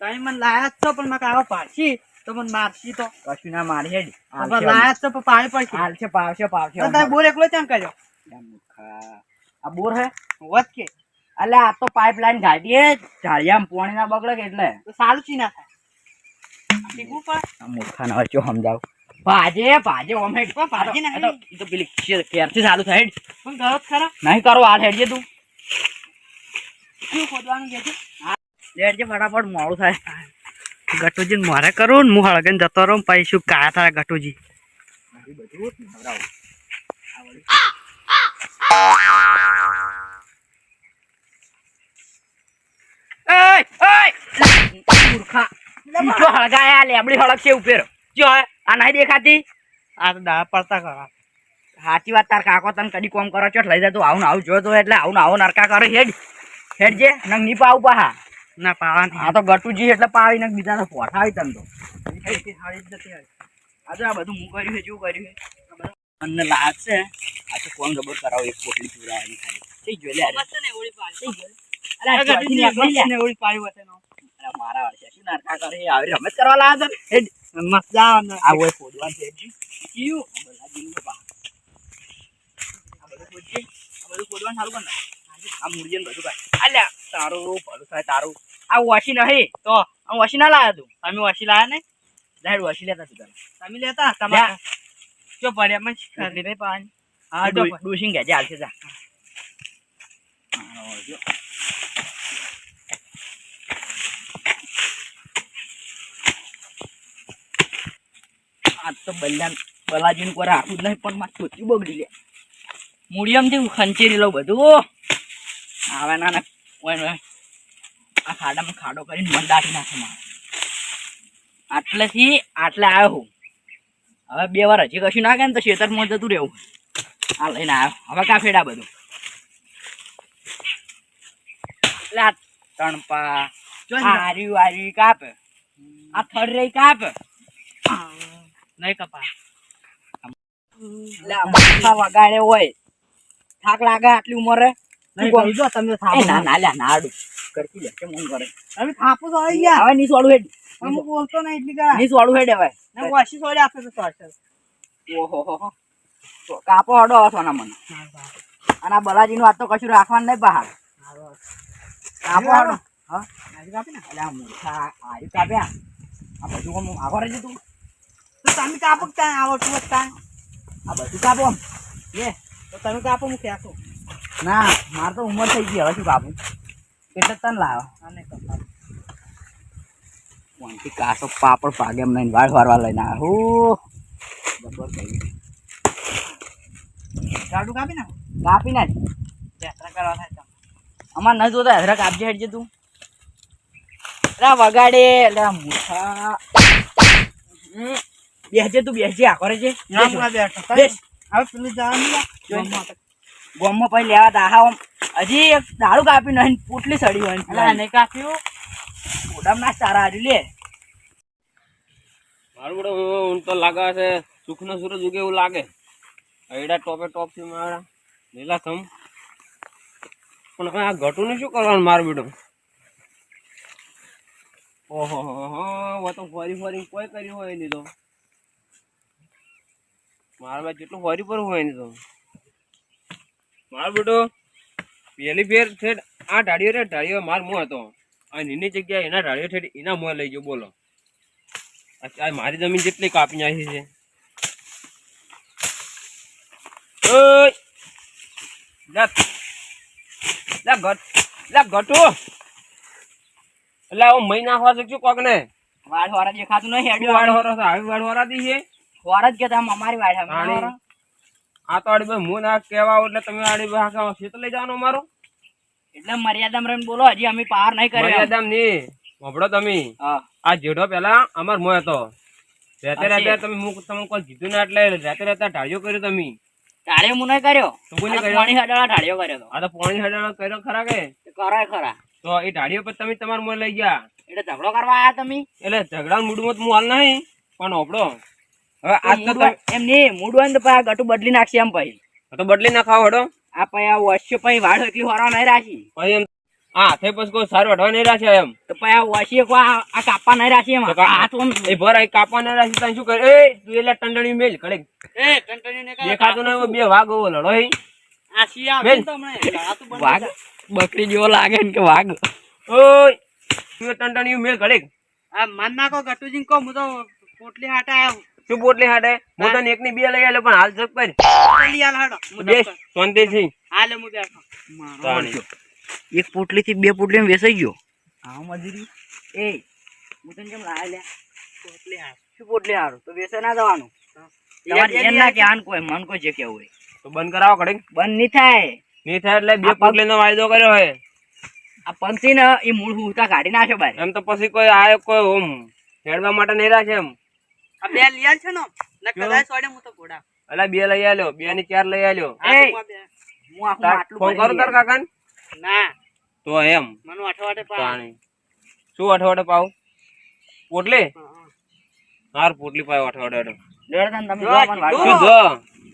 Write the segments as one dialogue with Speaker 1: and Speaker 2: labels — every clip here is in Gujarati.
Speaker 1: તમે મને લાયા જ છો પણ મારે આવા પાછી તો મને મારશી તો
Speaker 2: કશું ના મારી હેડ
Speaker 1: લાયા જ છો પણ પાણી પડશે
Speaker 2: હાલશે પાવશે
Speaker 1: તમે બોર એકલો કેમ કર્યો
Speaker 2: આ બોર હે
Speaker 1: વધ કે
Speaker 2: અલે આ તો પાઇપલાઈન ગાડી હે ઝાડિયામાં પાણી ના બગડે કે એટલે
Speaker 1: તો સારું ચી ના થાય શીખવું પડે
Speaker 2: મૂર્ખા ના વચ્ચે સમજાવ ભાજે ઓમ હેડ
Speaker 1: ભાજી ના
Speaker 2: ઈ તો પેલી કેરથી ચાલુ થાય હેડ
Speaker 1: પણ ગરજ ખરા
Speaker 2: નહીં કરો હાલ હેડજે તું
Speaker 1: શું ખોદવાનું કે છે
Speaker 2: હેડજે ફટાફટ મોડું થાય
Speaker 1: ગટુજી મારે કરું ને હું હળગન જતો રહું પછી શું કાયા થાય ગટુજી
Speaker 2: હળગાયા લેબડી હળગ છે ઉપર જો આ નહીં દેખાતી
Speaker 1: આ તો દાળ પડતા ખરા
Speaker 2: સાચી વાત તાર કાકો તને કદી કોમ કરો છો લઈ જતો આવું આવું જોતો એટલે આવું નરકા કરે હેડજે નંગ ની પાવું પાહા
Speaker 1: ના પાવા
Speaker 2: આ તો ગટુજી એટલે પાવી ને બીજા તો પોઠાવી તને તો આજે આ બધું હું કર્યું છે શું કર્યું છે મને લાગશે આ તો કોણ જબર કરાવો એક પોટલી ચૂરાવાની ખાલી થઈ ગયો લે મારા વર્ષે શું નારખા કરે આવી રમત કરવા લાગે છે
Speaker 1: મસ્ત જાવ
Speaker 2: આ હોય ફોડવાનું છે કયું બધું ફોડવાનું સારું કર આ મૂળજે બધું કાઢ અલ્યા તારું ભલું થાય તારું આ વોશી નહીં તો આ વોશી ના લાયા તું
Speaker 1: તમે વસી લાયા ને
Speaker 2: જાહેર વોશી લેતા તું
Speaker 1: તમે લેતા તમારે જો પડ્યા માં ખરી નહીં પાવાની
Speaker 2: હા ડોસિંગ ગયા હાલશે જા આ તો બલાજીનું કોઈ રાખવું જ નહીં પણ મારે ચોચી બગડી લે મૂળિયમથી ખંચેરી લઉં બધું આવે ના આ ખાડામાં ખાડો કરીને મન દાટી નાખે મારે આટલેથી આટલે આવ્યો હું હવે 2 વાર હજી કશું નાખે ને તો ખેતરમાં જતું રહેવું આ લઈને આવ્યો હવે કા ફેડા બધું એટલે આ તણપા આર્યું કાપ આ થડ રહી કાપ
Speaker 1: નહીં કપા
Speaker 2: વગાડે હોય થાક લાગે આટલી ઉંમરે
Speaker 1: તમે
Speaker 2: નાડું કરતી લે કેમ કરે
Speaker 1: તમે થાપો તો આવી ગયા
Speaker 2: હવે ની સોડું હેડ
Speaker 1: તમે બોલતો નહીં એટલી કા
Speaker 2: ની સોડું હેડ હવે
Speaker 1: ને વસી સોડે આપે તો સોડશે
Speaker 2: ઓહો કાપો હડો સોના મને અને આ બલાજીનું વાત તો કશું રાખવાનું નહીં બહાર કાપો હડો હા કાપી ને એટલે આ મૂર્ખા આયુ કાપ્યા આ બધું આગળ રહી તું
Speaker 1: તો તમે કાપો ત્યાં આવડતું હોત ત્યાં
Speaker 2: આ બધું કાપો
Speaker 1: લે તો તમે કાપો હું ખેંચો
Speaker 2: ના મારે તો ઉંમર થઈ ગઈ હવે શું કાપું એટલે તને લાવો
Speaker 1: આને કપા
Speaker 2: વાંચી કાસો પાપડ પાગે એમ નહીં વાળ વારવા લઈને આવ્યો જબર થઈ
Speaker 1: ગાડું કાપી નાખો
Speaker 2: કાપી નાખ
Speaker 1: યાત્રા કરવા થાય તો
Speaker 2: અમાર ન જોતા હજરા કાપજે હેડજે તું રા વગાડે એટલે મૂઠા બેસજે તું બેસજે આ કરે છે
Speaker 1: બેઠો હવે પેલું જવાનું
Speaker 2: ગોમમાં પછી લેવા દાહા હજી એક દાડું કાપી નહીં પોટલી સડી હોય
Speaker 1: નહીં કાપ્યું
Speaker 2: મોઢામાં ના સારા હારી લે
Speaker 3: મારું બધું ઊંટ તો લાગે છે સુખનો સૂરજ ઉગે એવું લાગે એડા ટોપે ટોપ થી મારા લીલા થમ પણ હવે આ ઘટું શું કરવાનું મારું બેટું ઓહો હો તો ફરી કોઈ કર્યું હોય નહીં તો મારા બાદ જેટલું ફરી પર હોય નહીં તો મારું બેટો પહેલી ફેર છે આ ઢાળીઓ માર મોં હતો અને એની જગ્યાએ એના ઢાળીઓ છે એના મોં લઈ ગયો બોલો આ મારી જમીન જેટલી કાપી નાખી છે ઘટો એટલે હું મહી નાખવા શકશું કોક ને
Speaker 2: વાળ વાળા દેખાતું નહીં હેડ્યો
Speaker 3: વાળ વાળા દી છે
Speaker 2: વાર જ કે અમારી વાળ
Speaker 3: આ તો આડી હું ના કેવા એટલે તમે આડી ખેત લઈ જવાનો અમારો
Speaker 2: એટલે મર્યાદામાં રહીને બોલો હજી અમે પાર નહીં કર્યો
Speaker 3: મર્યાદામાં નહીં મોભળો તમે આ જેઠો પેલા અમાર મોય હતો રહેતે તમે તમને કોઈ કીધું ના એટલે રહેતે ઢાળ્યો કર્યો તમે
Speaker 2: ઢાળ્યો હું નહીં કર્યો
Speaker 3: પાણી
Speaker 2: હડાળા ઢાળ્યો કર્યો
Speaker 3: આ તો પાણી હડાળો કર્યો ખરા કે
Speaker 2: કરાય ખરા
Speaker 3: તો એ ઢાળીઓ પર તમે તમારા મોય લઈ ગયા
Speaker 2: એટલે ઝઘડો કરવા આયા તમે
Speaker 3: એટલે ઝઘડા મૂડમાં હું હાલ નહીં પણ ઓપડો હવે આજ તો
Speaker 2: એમ નહીં મૂડ હોય ને તો પછી ગટુ બદલી નાખશે એમ પછી
Speaker 3: તો બદલી ના ખાવ હડો
Speaker 2: આ પછી આ વર્ષો પછી વાળ એટલી હોરા નહીં રાખી
Speaker 3: પછી એમ હાથે પછી કોઈ સારું અઢવા નહીં રાખે એમ
Speaker 2: તો પછી આ વાસી એક આ કાપા નહીં રાખી એમ
Speaker 3: તો કાપા.
Speaker 2: હાથ ઓમ
Speaker 3: એ ભરાય કાપવા ના રાખી તને શું કરે એ તું એટલે ટંડણી મેલ કડે દેખાતું ના હોય, બે વાઘ એવો લડો હે મેલ.
Speaker 2: વાઘ બકરી જેવો લાગે ને કે વાઘ
Speaker 3: ઓય તું એ ટંડણી મેલ કડે શું પોટલી હાટે હું તને એક ની બે લઈ આલ્યો પણ હાલ જગ પર બે શાંતિથી તાણી.
Speaker 2: એક પોટલી થી બે પોટલી વેસાઈ ગયો હા મજૂરી એ હું તને કેમ લાયા લે પોટલી હાર શું પોટલી હારું તો વેસે ના જવાનું તમારે એમ ના કે આન કોઈ મન કોઈ જે કેવું હોય
Speaker 3: તો બંધ કરાવો કડે
Speaker 2: બંધ નહીં થાય
Speaker 3: નહીં થાય એટલે બે પોટલી નો વાયદો કર્યો હે
Speaker 2: આ પંછી ને એ મૂળ હુતા કાઢી નાખે બાર
Speaker 3: એમ તો પછી કોઈ આયો કોઈ ઓમ હેડવા માટે નહીં રાખે એમ એટલે બે લઈ આલ્યો બે ની ચાર લઈ આલ્યો
Speaker 2: હું આખું આટલું
Speaker 3: ફોન કરો તાર કાકા તો એમ તાણી. શું અઠવાડે પાવ પોટલી હાર પોટલી પાવ અઠવાડે શું જો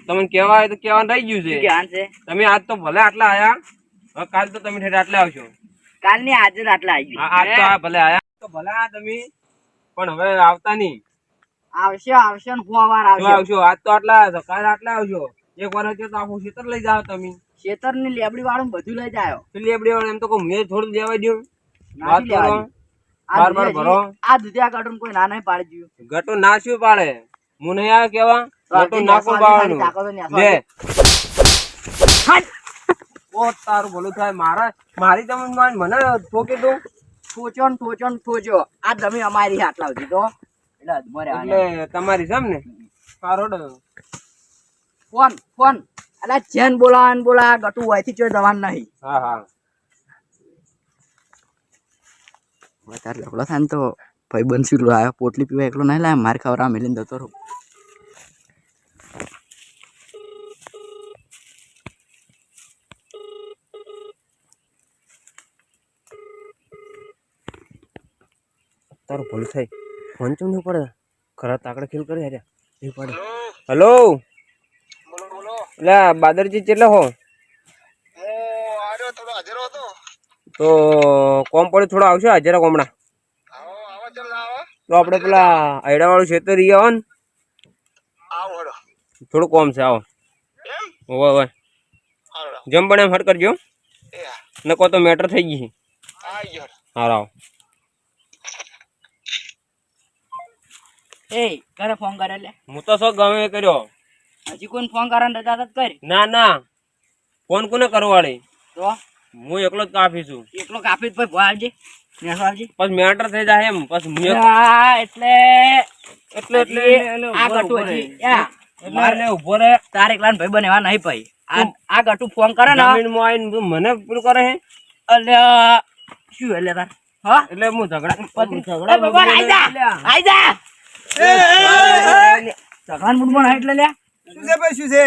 Speaker 3: તમને કેવા હોય તો કેવાનું રહી ગયું છે તમે આજ તો ભલે આટલા આયા હવે કાલ તો તમે ઠેઠ આટલા આવશો
Speaker 2: કાલની આજે જ આટલા આવી
Speaker 3: આજ તો આ ભલે આયા તો ભલે આ તમે પણ હવે આવતા નહીં
Speaker 2: આવશે ને હું વાર
Speaker 3: શું આવશો આજ તો આટલા આવ્યા છો કાલ આટલા આવશો એક વાર હશે તો આખું ખેતર લઈ જાઓ તમે
Speaker 2: ખેતર ની લેબડી વાળું બધું લઈ જાય
Speaker 3: પેલી એબડી વાળા એમ તો કહું મેં થોડું દેવાઈ દઉં વાત કરો બાર બાર ભરો
Speaker 2: આ દુધિયા કાઢું કોઈ ના નહીં પાડી દીધું
Speaker 3: ગટો ના શું પાડે હું નહીં આવે કેવા ગટો નાખું પાવાનું લે ઓ તારું ભલું થાય મારી તમે મને ઠોકી દઉં
Speaker 2: ઠોચો આ જમીન અમારી આટલા સુધી તો એટલે અધમરે
Speaker 3: એટલે તમારી છે ને સારો
Speaker 2: ફોન અલા જેન બોલા ગટુ હોયથી ચોય દવાન નહીં
Speaker 3: હા હા
Speaker 2: વધારે લગડો થાય ને તો ભાઈ બનશું આવ્યો પોટલી પીવા એકલો નહીં લાવે મારે ખવરા મેલીને જતો રહું
Speaker 3: તારું ભલું થાય ફોન ચમ નહીં પડે ખરા તાકડે ખેલ કરે યાર નહીં પડે હેલો એટલે બાદરજી કેટલા હો તો કોમ પડે થોડો આવશે હાજરા કોમડા તો આપણે પેલા આયડા વાળું ખેતર ઈ આવો ને થોડું કોમ છે આવો હોય જમ બને એમ હટ કરજો નકો તો મેટર થઈ ગઈ હા આવો
Speaker 2: એ કરે ફોન કરે લે
Speaker 3: હું તો શું ગમે એ કર્યો
Speaker 2: હજી કોઈ ફોન કરે ને રજા કર
Speaker 3: ના ના ફોન કોને કરવાળી
Speaker 2: તો
Speaker 3: હું એકલો જ કાપી છું
Speaker 2: એકલો કાપી ભાઈ ભો આવજે નેસો આવજે
Speaker 3: પછી મેટર થઈ જાય એમ પછી હું
Speaker 2: એટલે આ ગટુ હજી
Speaker 3: એટલે ઉભો રે
Speaker 2: તારે એકલા ભાઈ બનેવા નહીં ભાઈ આ ગટુ ફોન કરે ને
Speaker 3: જમીનમાં આવીને મને પેલું કરે હે
Speaker 2: એટલે શું એટલે તાર હા
Speaker 3: એટલે હું ઝઘડા
Speaker 2: આઈ જા સગવાન મુડ પણ એટલે લે
Speaker 4: શું છે ભાઈ શું છે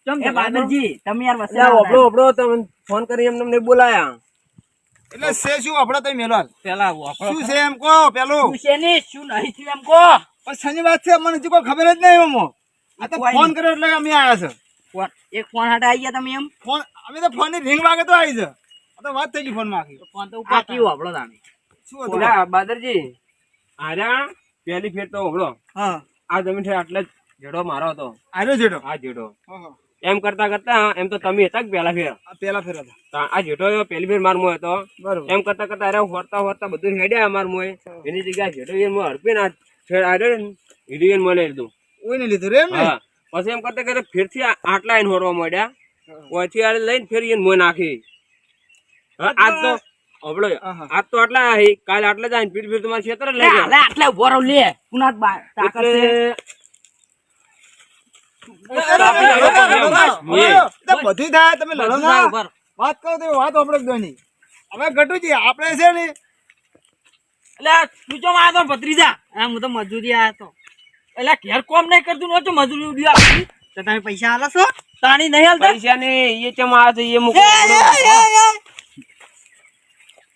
Speaker 2: ચમ એ બાદરજી તમે યાર વસે
Speaker 3: ઓબળો તમે ફોન કરી એમ તમને બોલાયા
Speaker 4: એટલે છે શું આપડે તો મેલવાલ
Speaker 3: પેલા
Speaker 4: શું છે એમ કો પેલું
Speaker 2: શું છે ને શું નહીં થયું એમ કો
Speaker 4: પણ શની વાત છે મને હજી કોઈ ખબર જ નહીં એમ આ તો ફોન કર્યો એટલે અમે આયા છે
Speaker 2: ફોન એક ફોન હાટે આવી ગયા તમે એમ
Speaker 4: ફોન અમે તો ફોન ની રિંગ વાગે તો આવી છે આ તો વાત થઈ ગઈ ફોન માં આખી
Speaker 2: ફોન તો ઉપર કીધું આપણો તાણે
Speaker 4: શું હતું
Speaker 3: ઓલા બાદરજી આર્યા પેલી ફેર તો ઓબળો
Speaker 4: હા
Speaker 3: આ જમીન છે આટલે જ જેડો મારો હતો
Speaker 4: આવ્યો જેટો
Speaker 3: આ જેડો
Speaker 4: હા
Speaker 3: એમ કરતા એમ તો તમે હતા પેલા ફેર
Speaker 4: આ પેલા ફેર હતા
Speaker 3: આ જેઠો પેલી ફેર માર મોય હતો
Speaker 4: બરોબર
Speaker 3: એમ કરતા અરે ફરતા બધું હેડ્યા માર મોય એની જગ્યાએ જેઠો એ હડપીને આ છેડ આવ્યો ને હિડિયન મને લીધું
Speaker 4: કોઈ ને લીધું રે એમ ને
Speaker 3: હા પછી એમ કરતા ફેરથી આટલા આઈને હોરવા મળ્યા પછી આ લઈને ફેર એને મોય નાખી આજ તો અબળો આજ તો આટલા આવી કાલે આટલા જાય ફીર તમારે ક્ષેત્ર લઈ ગયા
Speaker 2: લે આટલે ઉભો રહો લે પુનાત બા તાકાત છે
Speaker 4: બધું થાય તમે લડો ના વાત કરો તો વાત આપણે દોની હવે ગટુજી આપણે છે ને
Speaker 2: એટલે તું જો આયો તો ભત્રીજા હા હું તો મજૂરી આયો તો એટલે ઘેર કોમ નહીં કરતું નો તો મજૂરી ઉડી આપી તો તમે પૈસા આલો છો તાણી નહીં આલતા
Speaker 3: પૈસા ને એ ચમ આવે છે એ મૂકો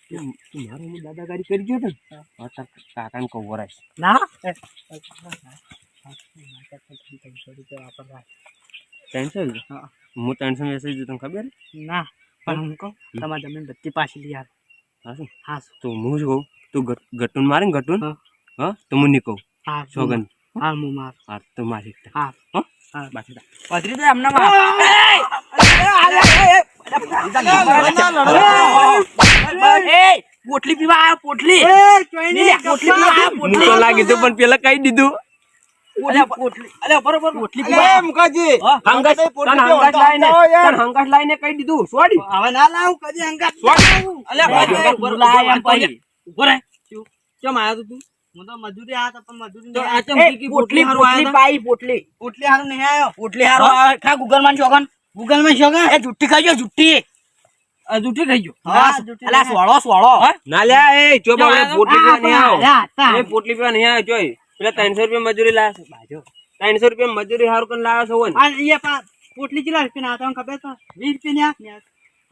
Speaker 3: તું મારો દાદાગારી કરી ગયો ને કાકા ને કહું વરાય
Speaker 2: ના
Speaker 3: ટેન્શન હું ટેન્શન વેસી ગયું તમને ખબર
Speaker 2: ના પણ હું કહું તમારી જમીન બધી પાછી લઈ આવે
Speaker 1: હા
Speaker 3: તો હું શું કહું તું ગટુન મારે ને ગટુન હા તો હું નહીં કહું
Speaker 1: હા
Speaker 3: સોગન
Speaker 1: હા હું માર
Speaker 3: હા તો મારી
Speaker 1: હા
Speaker 3: હા બાકી
Speaker 2: પથરી તો એમને પોટલી પીવા આવ્યો પોટલી
Speaker 3: હું તો લાગી તું પણ પેલા કહી દીધું
Speaker 2: પોટલી પીવા
Speaker 4: એ મુકાજી
Speaker 3: હંગાસ લાઈને કહી દીધું સોડી
Speaker 4: હવે ના લાવું કદી અંગાત
Speaker 1: કેમ આવ્યો તું હું તો મજૂરી આવ્યા હતા પણ મજૂરી
Speaker 2: પોટલી પાઈ પોટલી
Speaker 1: પોટલી હારું નહીં આવ્યો
Speaker 2: પોટલી હારો ખા ગૂગલ માં શોગન
Speaker 1: ગૂગલ માં શોગા
Speaker 2: એ જુઠ્ઠી ખાઈ જુઠ્ઠી
Speaker 1: જૂઠી ખાઈ ગયો
Speaker 2: અલા સ્વાળો
Speaker 3: ના લ્યા એ જો બાબા પોટલી પીવા નહીં આવો
Speaker 1: હતા
Speaker 3: એ પોટલી પીવા નહીં આવ્યો જોઈ પેલા 300 રૂપિયા મજૂરી લાવ્યો છે બાજો 300 રૂપિયા મજૂરી હારું કરીને લાવ્યો છો ને
Speaker 1: પોટલી કેટલા રૂપિયા હતા ખબર તો 20 રૂપિયા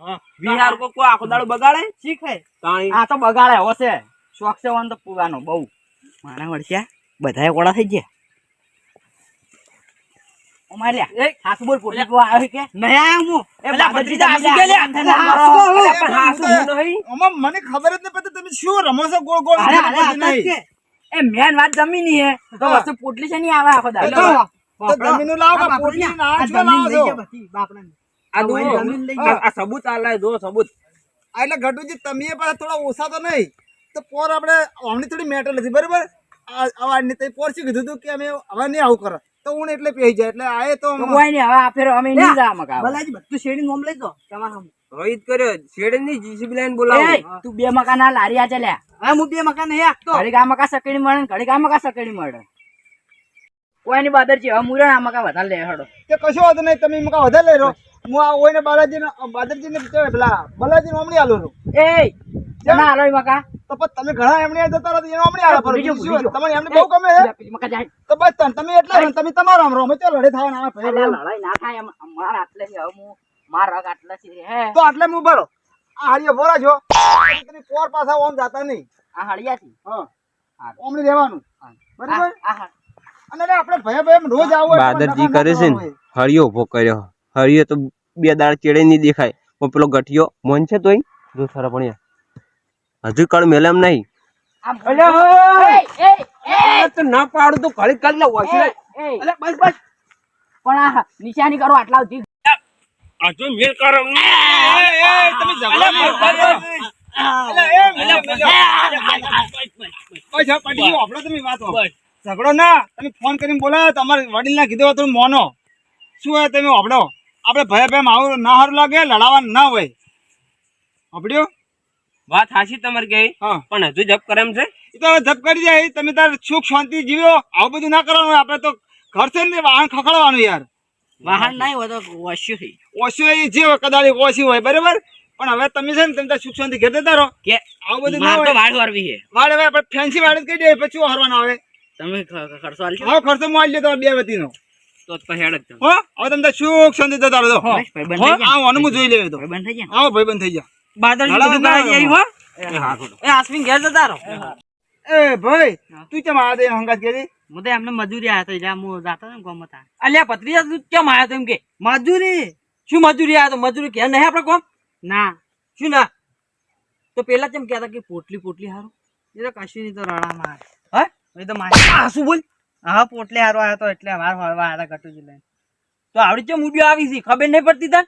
Speaker 3: હા વી હારું કોઈ આખો દાડો બગાડે
Speaker 1: શીખે
Speaker 3: તાણી
Speaker 2: આ તો બગાડે હશે શોખ છે વાન તો પૂવાનો બહુ મારા વળસ્યા બધાય કોડા થઈ ગયા ઓમાલ્યા હાથ બોલ પોટલી પીવા આવ્યો કે
Speaker 1: નહીં આવ્યો હું
Speaker 2: પેલા બદ્રી હાસુ કે લે
Speaker 3: પણ હાસુ નહીં
Speaker 4: આમાં મને ખબર જ નહીં પડતી તમે શું રમો છો ગોળ ગોળ
Speaker 2: એ મેન વાત જમીની હે તો વસ્તુ પોટલી છે નહીં આવે આખો દાડો
Speaker 4: તો જમીનું લાવો કે પોટલી ના છો લાવો છો
Speaker 3: આ દો આ સબૂત આલે જો સબૂત
Speaker 4: આ એટલે ગટુજી તમે પાછા થોડા ઓછા તો નહીં તો પોર આપણે હમણાં થોડી મેટર નથી બરાબર અવાજની તો પોરસી કીધું હતું કે અમે હવે નહીં આવું કરો તો હું એટલે પી જાય એટલે આ તો
Speaker 2: કોઈ નહીં હવે આ ફેર અમે નહીં જા મકા
Speaker 1: બલાજી બધું શેડી નોમ લઈ દો તમારા
Speaker 3: રોહિત કર્યો શેડે ની જીસીબી લાઈન બોલાવો
Speaker 2: તું બે મકા ના લારી આ ચાલ્યા
Speaker 1: હા હું બે મકાન નહીં આપતો
Speaker 2: ઘડી ગા મકા સકડી મળે ને ઘડી ગા મકા સકડી મળે કોઈની બાદર છે હવે મુરણ આ મકા વધારે લે હડો
Speaker 4: તે કશો વાંધો નહીં તમે મકા વધારે લઈ રહ્યો હું આ ઓઈને બાદરજીને પેલા બલાજીને હમણાં આલો છું
Speaker 2: એ ના આલો મકા
Speaker 4: તો પછી તમે ઘણા એમણે જતા રહો એનો હમણાં આલો
Speaker 2: ભૂલી જાઓ, ભૂલી જાઓ.
Speaker 4: તમને એમને બહુ ગમે છે
Speaker 2: મકા જાય
Speaker 4: તો બસ તમે એટલા રહો, તમે તમારો આમ રહો અમે ચાલો લડે થવાના આવે ભાઈ
Speaker 2: અલ્યા લડાઈ ના થાય એમ માર આટલે છે હવે હું માર રગ આટલે છે હે
Speaker 4: તો આટલે હું ભરો આ હાડીઓ ભરા છો તમે પોર પાછા ઓમ જાતા નહીં
Speaker 2: આ હળિયાથી
Speaker 4: હા ઓમની રહેવાનું બરાબર
Speaker 2: આ
Speaker 4: અને એટલે આપણે ભય ભય રોજ આવું હોય,
Speaker 3: બાદરજી
Speaker 4: નકા
Speaker 3: કરે છે
Speaker 4: નકા
Speaker 3: ને
Speaker 4: હોય.
Speaker 3: હરિયો ઉભો કર્યો હરિયો તો બે દાડ ચેડે નહીં દેખાય પણ પેલો ગઠિયો મોન છે તોય જો સારા પણ હજુ કળ મેલે એમ નહીં તો ના પાડું તો ઘડી કરી લે
Speaker 2: બસ બસ પણ આ નિશાની કરો આટલા સુધી
Speaker 3: હજુ મેલ કરો
Speaker 4: તમે ઝઘડો નહીં કરો. પૈસા પડી ગયો આપણો તમે વાત વાપરો. ઝઘડો ના તમે ફોન કરીને બોલાવો તમારે વડીલ ના કીધું હતું મોનો શું હોય તમે આપડો આપણે ભય ભય આવું ના સારું લાગે લડાવવાનું ના હોય આપડ્યો
Speaker 3: વાત હાચી તમારી ગઈ
Speaker 4: હા
Speaker 3: પણ હજુ જપ કરે એમ છે
Speaker 4: એ તો હવે જપ કરી જાય તમે તાર સુખ શાંતિ જીવો આવું બધું ના કરવાનું હોય. આપણે તો ઘર છે ને વાહન ખખડવાનું યાર
Speaker 2: વાહન નહીં હોય તો વસ્યું થઈ
Speaker 4: ઓછી હોય એ જે હોય કદાચ ઓછી હોય બરાબર પણ હવે તમે છે ને તમે તાર સુખ શાંતિ ઘેર દેતા રહો
Speaker 2: કે
Speaker 4: આવું બધું ના
Speaker 2: માર તો
Speaker 4: હોય
Speaker 2: વાળ વારવી છે
Speaker 4: વાડે હવે આપણે ફેન્સી વાડે જ કહી દઈએ પછી હરવાના આવે
Speaker 2: તમે ખર્ચો આલશો
Speaker 4: હા ખર્ચો હું આલી દો બે વતીનો
Speaker 3: તો પછી હેડ જ
Speaker 4: હો હવે તમે તાર સુખ શાંતિ દેતા રહો
Speaker 2: બસ ભાઈબંધ થઈ જા
Speaker 4: આવો આનું હું જોઈ લેવે તો
Speaker 2: ભાઈબંધ થઈ જા
Speaker 4: આવો ભાઈ બંધ થઈ જા
Speaker 1: બાદરજી બધું કરાવી આવી હો એ આસમીન ઘેર જતા રહો
Speaker 4: એ ભાઈ તું કેમ આ દે હંગાત કરી
Speaker 1: હું તો એમને મજૂરી આવ્યા હતા એટલે હું જાતો ને ગોમ હતા
Speaker 2: અલ્યા પત્રીજા તું કેમ આયા તેમ કે
Speaker 1: મજૂરી
Speaker 2: શું મજૂરી આયા તો મજૂરી કે નહીં આપણે કોમ
Speaker 1: ના
Speaker 2: શું ના તો પેલા કેમ કહેતા કે પોટલી પોટલી હારું
Speaker 1: એ તો કશું નહીં તો રડા માર
Speaker 2: હે
Speaker 1: એ તો મારી
Speaker 2: આ શું બોલ
Speaker 1: હા પોટલે હારો આવ્યો તો એટલે વાર હળવા આવ્યા હતા ગટુજી લઈને
Speaker 2: તો આવડી કેમ ઉડ્યો આવી છે ખબર નહીં પડતી તાર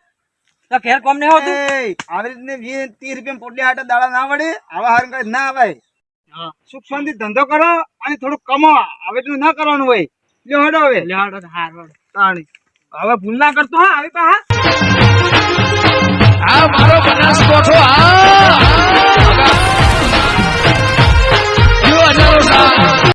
Speaker 2: તો ઘેર કોમ નહીં હોતું
Speaker 4: આવી રીતને 20-30 રૂપિયા પોટલી હાટે દાડા ના વડે આવા હારું કઈ ના આવે
Speaker 1: હા
Speaker 4: સુખ શાંતિ ધંધો કરો અને થોડું કમાવો હવે એટલું ના કરવાનું હોય લ્યો હડો હવે
Speaker 1: એટલે હારો હારો
Speaker 4: તાણી
Speaker 2: હવે ભૂલ ના કરતો હા આવી પા
Speaker 5: આ મારો બનાસકોઠો